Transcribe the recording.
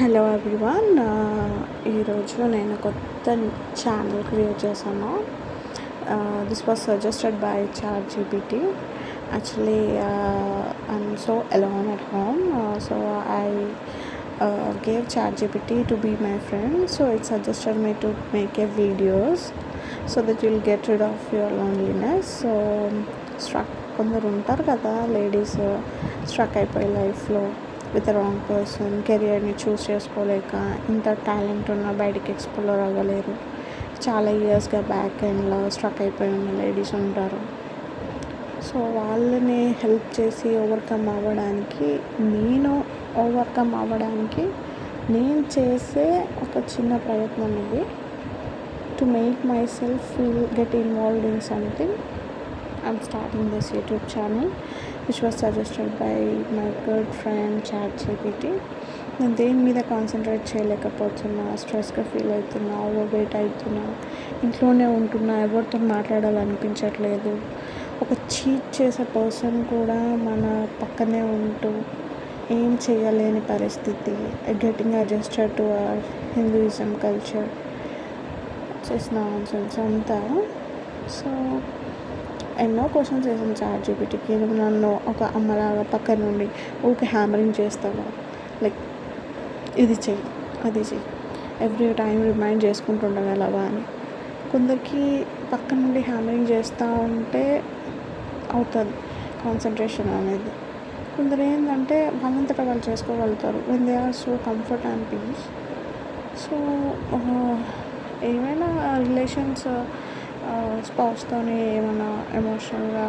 Hello everyone. ఈరోజు నేను కొత్త ఛానల్ క్రియేట్ చేశాను. This was suggested by ChatGPT. Actually I'm so alone at home, so I gave ChatGPT to be my friend, so it suggested me to make a videos so that you'll get rid of your loneliness. So కొందరు ఉంటారు కదా ladies, struck అయిపోయి లైఫ్లో with wrong person, కెరియర్ని చూస్ చేసుకోలేక, ఇంత talent ఉన్న బయటికి ఎక్స్ప్లోర్ అవ్వలేరు, చాలా ఇయర్స్గా బ్యాక్ ఎండ్లో స్ట్రక్ అయిపోయి ఉన్న లేడీస్ ఉంటారు. సో వాళ్ళని హెల్ప్ చేసి ఓవర్కమ్ అవ్వడానికి నేను చేసే ఒక చిన్న ప్రయత్నం ఇది. To make my self get involved in something, I'm starting this YouTube channel which was suggested by my good friend ChatGPT. నేను దేని మీద కాన్సన్ట్రేట్ చేయలేకపోతున్నా, స్ట్రెస్గా ఫీల్ అవుతున్నా, ఓవర్ వెయిట్ అవుతున్నా, ఇంట్లోనే ఉంటున్నా, ఎవరితో మాట్లాడాలనిపించట్లేదు. ఒక చీట్ చేసే పర్సన్ కూడా మన పక్కనే ఉంటూ ఏం చేయలేని పరిస్థితి, getting adjusted to our Hinduism culture, just nonsense అంతా. సో ఎన్నో క్వశ్చన్స్ వేసాను చాట్జీపీటీకి. నన్ను ఒక అమ్మలాగా పక్క నుండి ఊరికే హ్యామరింగ్ చేస్తావా, లైక్ ఇది చెయ్యి అది చెయ్యి, ఎవ్రీ టైం రిమైండ్ చేసుకుంటుండగలవా అని. కొందరికి పక్క నుండి హ్యామరింగ్ చేస్తూ ఉంటే అవుతుంది కాన్సన్ట్రేషన్ అనేది. కొందరు ఏంటంటే వాళ్ళంతటా వాళ్ళు చేసుకోగలుగుతారు when they are so comfort and peace. So ఏమైనా రిలేషన్స్ స్పౌస్తోనే ఏమైనా ఎమోషనల్గా